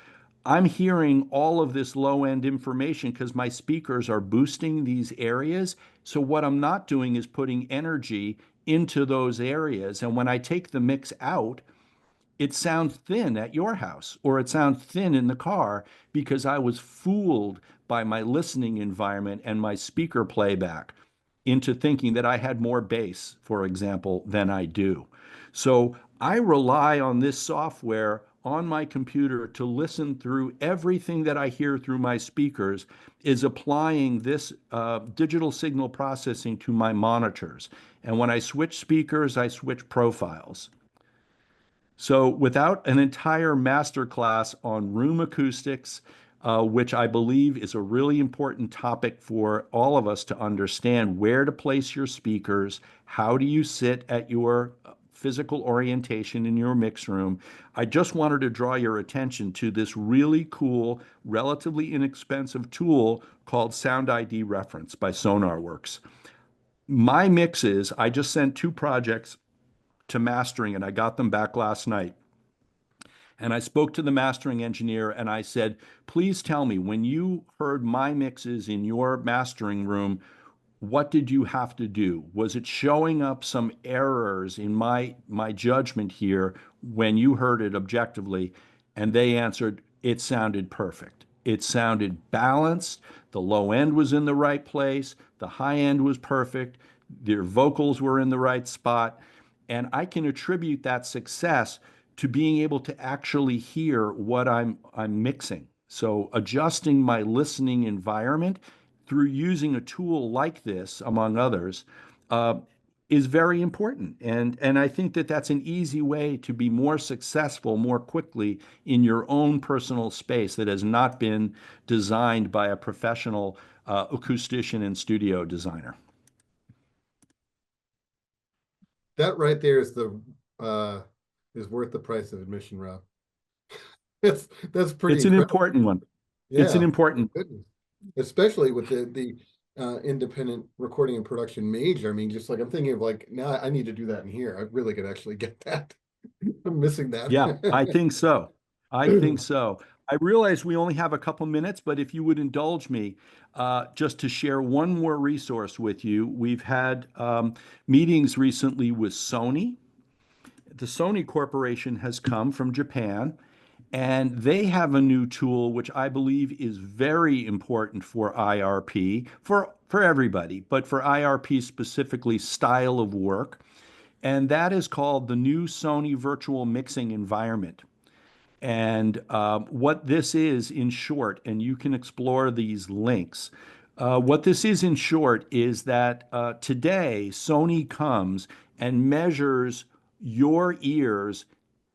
I'm hearing all of this low end information because my speakers are boosting these areas. So what I'm not doing is putting energy into those areas. And when I take the mix out, it sounds thin at your house, or it sounds thin in the car because I was fooled by my listening environment and my speaker playback into thinking that I had more bass, for example, than I do. So I rely on this software on my computer to listen through everything that I hear through my speakers, is applying this digital signal processing to my monitors. And when I switch speakers, I switch profiles. So without an entire masterclass on room acoustics, which I believe is a really important topic for all of us to understand, where to place your speakers, how do you sit at your physical orientation in your mix room, I just wanted to draw your attention to this really cool, relatively inexpensive tool called Sound ID Reference by SonarWorks. My mixes, I just sent 2 projects to mastering, and I got them back last night. And I spoke to the mastering engineer and I said, please tell me, when you heard my mixes in your mastering room, what did you have to do? Was it showing up some errors in my judgment here when you heard it objectively? And they answered, it sounded perfect. It sounded balanced. The low end was in the right place. The high end was perfect. Their vocals were in the right spot. And I can attribute that success to being able to actually hear what I'm mixing. So adjusting my listening environment through using a tool like this, among others, is very important. And I think that that's an easy way to be more successful more quickly in your own personal space that has not been designed by a professional acoustician and studio designer. That right there is is worth the price of admission, Rob. That's pretty It's an incredible. important one. It's an Yeah, important. goodness. Especially with the independent recording and production major. I mean, just like I'm thinking of like, now I need to do that in here. I really could actually get that. I'm missing that. Yeah, I think so. I think so. I realize we only have a couple minutes, but if you would indulge me, just to share one more resource with you, we've had meetings recently with Sony. The Sony Corporation has come from Japan, and they have a new tool which I believe is very important for IRP, for everybody, but for IRP specifically, style of work. And that is called the new Sony Virtual Mixing Environment. And what this is in short, and you can explore these links, what this is in short is that today Sony comes and measures your ears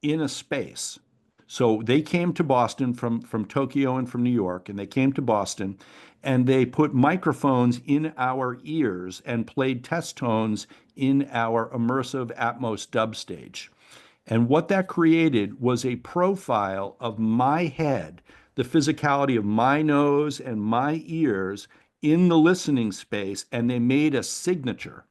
in a space. So they came to Boston from Tokyo and from New York, and they came to Boston and they put microphones in our ears and played test tones in our immersive Atmos dub stage. And what that created was a profile of my head, the physicality of my nose and my ears in the listening space, and they made a signature.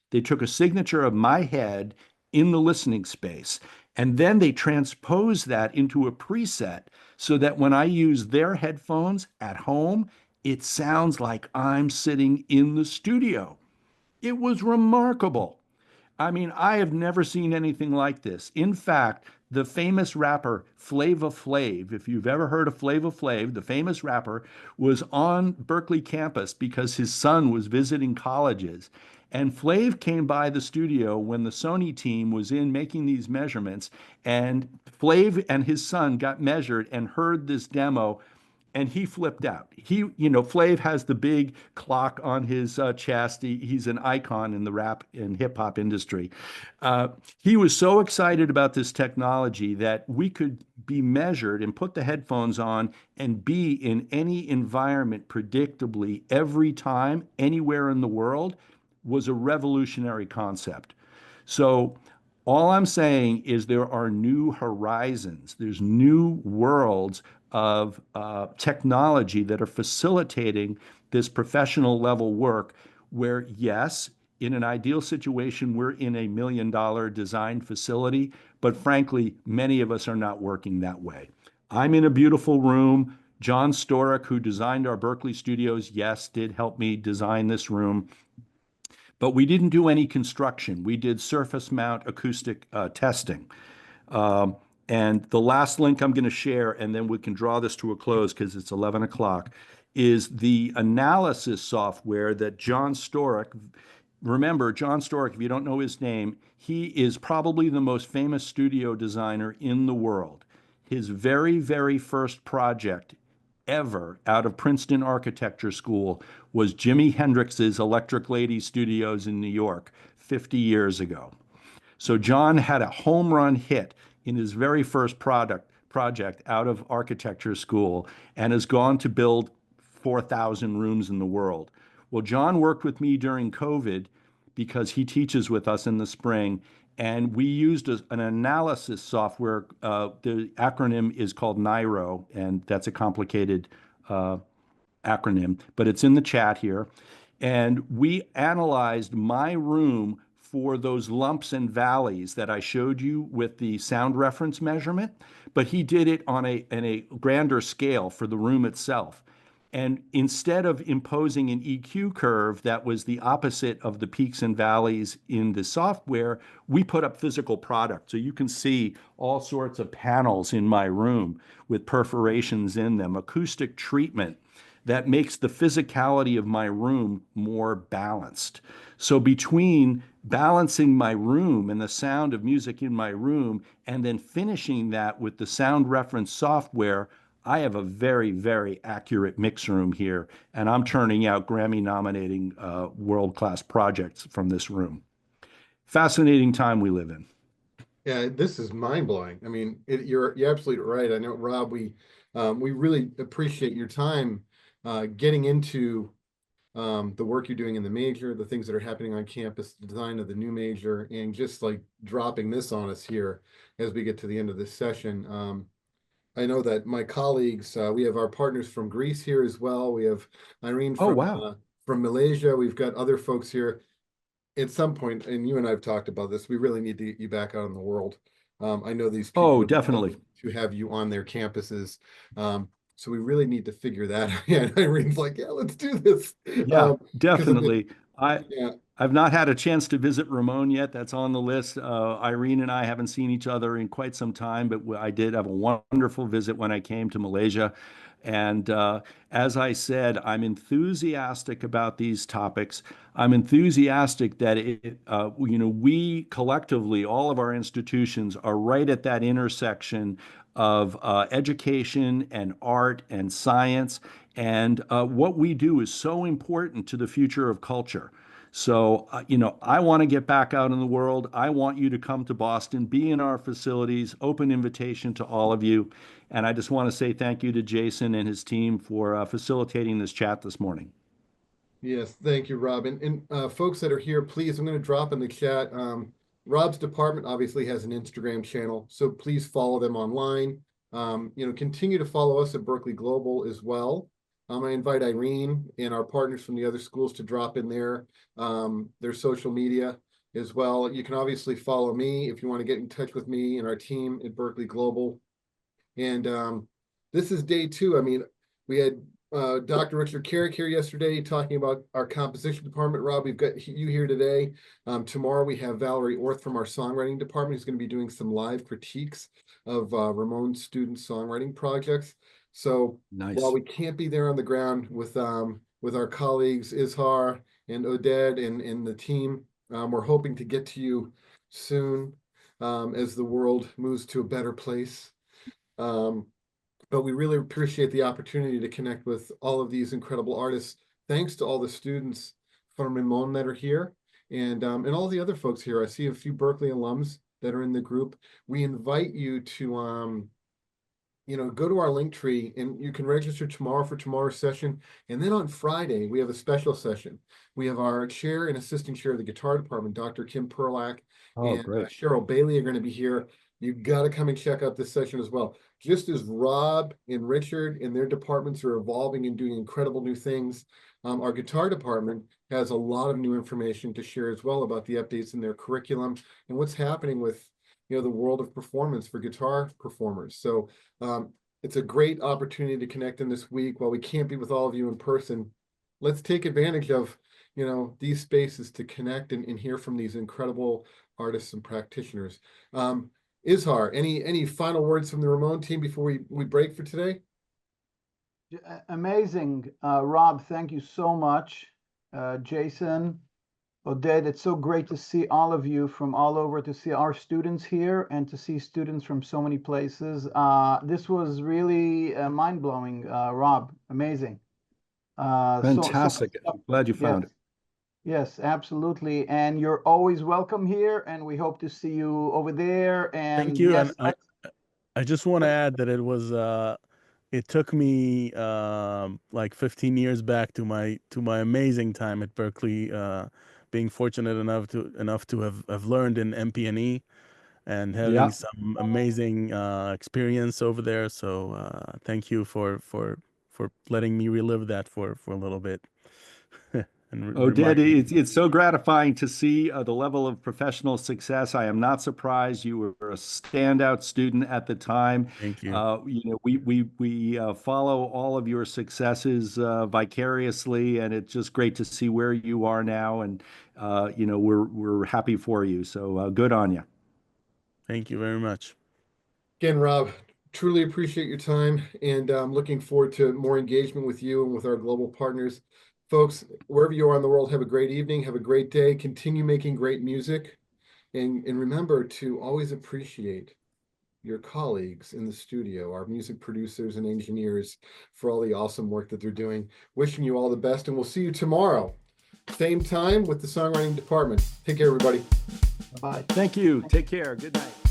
They took a signature of my head in the listening space, and then they transposed that into a preset so that when I use their headphones at home, it sounds like I'm sitting in the studio. It was remarkable. I mean, I have never seen anything like this. In fact, the famous rapper Flava Flav, if you've ever heard of Flava Flav, the famous rapper, was on Berklee campus because his son was visiting colleges. And Flav came by the studio when the Sony team was in making these measurements. And Flav and his son got measured and heard this demo, and he flipped out. Flav has the big clock on his chest. He's an icon in the rap and hip hop industry. He was so excited about this technology that we could be measured and put the headphones on and be in any environment predictably every time, anywhere in the world, was a revolutionary concept. So all I'm saying is there are new horizons. There's new worlds of technology that are facilitating this professional level work where, yes, in an ideal situation, we're in a $1 million design facility, but frankly, many of us are not working that way. I'm in a beautiful room. John Storick, who designed our Berklee studios, yes, did help me design this room. But we didn't do any construction. We did surface mount acoustic testing. And the last link I'm going to share, and then we can draw this to a close because it's 11 o'clock, is the analysis software that John Storick, remember, John Storick, if you don't know his name, he is probably the most famous studio designer in the world. His very, very first project ever out of Princeton Architecture School was Jimi Hendrix's Electric Lady Studios in New York 50 years ago. So John had a home run hit in his very first project out of architecture school and has gone to build 4,000 rooms in the world. Well, John worked with me during COVID because he teaches with us in the spring, and we used an analysis software. The acronym is called NIRO, and that's a complicated acronym, but it's in the chat here. And we analyzed my room for those lumps and valleys that I showed you with the sound reference measurement, but he did it on a grander scale for the room itself. And instead of imposing an EQ curve that was the opposite of the peaks and valleys in the software, we put up physical product. So you can see all sorts of panels in my room with perforations in them, acoustic treatment that makes the physicality of my room more balanced. So between balancing my room and the sound of music in my room and then finishing that with the sound reference software, I have a very, very accurate mix room here, and I'm turning out Grammy-nominating world-class projects from this room. Fascinating time we live in. Yeah, this is mind-blowing. I mean, you're absolutely right. I know, Rob, we really appreciate your time getting into the work you're doing in the major, the things that are happening on campus, the design of the new major, and just like dropping this on us here as we get to the end of this session. I know that my colleagues, we have our partners from Greece here as well. We have Irene Oh, wow. from Malaysia. We've got other folks here. At some point, and you and I have talked about this, we really need to get you back out in the world. I know these people Oh, would love definitely. to have you on their campuses. So we really need to figure that out. Yeah, and Irene's like, yeah, let's do this. Yeah, 'Cause definitely. yeah, I've not had a chance to visit Rimon yet. That's on the list. Irene and I haven't seen each other in quite some time, but I did have a wonderful visit when I came to Malaysia. And as I said, I'm enthusiastic about these topics. I'm enthusiastic that we collectively, all of our institutions, are right at that intersection of education and art and science. And what we do is so important to the future of culture. So, I want to get back out in the world. I want you to come to Boston, be in our facilities, open invitation to all of you. And I just want to say thank you to Jason and his team for facilitating this chat this morning. yes, thank you, Rob. And folks that are here, please, I'm going to drop in the chat. Rob's department obviously has an Instagram channel, so please follow them online. Continue to follow us at Berklee Global as well. I invite Irene and our partners from the other schools to drop in their social media as well. You can obviously follow me if you want to get in touch with me and our team at Berklee Global. And this is day 2. I mean, we had Dr. Richard Carrick here yesterday talking about our composition department. Rob, we've got you here today. Tomorrow we have Valerie Orth from our songwriting department who's going to be doing some live critiques of Ramon's student songwriting projects. So Nice. while we can't be there on the ground with our colleagues Izhar and Oded and the team, we're hoping to get to you soon as the world moves to a better place. But we really appreciate the opportunity to connect with all of these incredible artists. Thanks to all the students from Rimon that are here and all the other folks here. I see a few Berklee alums that are in the group. We invite you to go to our link tree and you can register tomorrow for tomorrow's session. And then on Friday, we have a special session. We have our chair and assistant chair of the guitar department, Dr. Kim Perlak and great. Cheryl Bailey are going to be here. You got to come and check out this session as well. Just as Rob and Richard and their departments are evolving and doing incredible new things, our guitar department has a lot of new information to share as well about the updates in their curriculum and what's happening with the world of performance for guitar performers. So it's a great opportunity to connect in this week. While we can't be with all of you in person, let's take advantage of these spaces to connect and hear from these incredible artists and practitioners. Izhar, any final words from the Rimon team before we break for today? Amazing. Rob, thank you so much. Jason, Oded, it's so great to see all of you from all over, to see our students here and to see students from so many places. This was really mind-blowing, Rob. Amazing. Fantastic. I'm glad you found it. Yes, absolutely. And you're always welcome here, and we hope to see you over there. And Thank you. yes, And I just want to add that it took me like 15 years back to my amazing time at Berklee, being fortunate enough to have learned in MP&E and having some amazing experience over there. So thank you for letting me relive that for a little bit. Oded, it's so gratifying to see the level of professional success. I am not surprised. You were a standout student at the time. Thank you. We follow all of your successes vicariously, and it's just great to see where you are now. And we're happy for you. So good on you. Thank you very much. Again, Rob, truly appreciate your time, and I'm looking forward to more engagement with you and with our global partners. Folks, wherever you are in the world, have a great evening, have a great day, continue making great music, and remember to always appreciate your colleagues in the studio, our music producers and engineers, for all the awesome work that they're doing. Wishing you all the best, and we'll see you tomorrow, same time with the songwriting department. Take care, everybody. Bye. Thank you. Take care. Good night.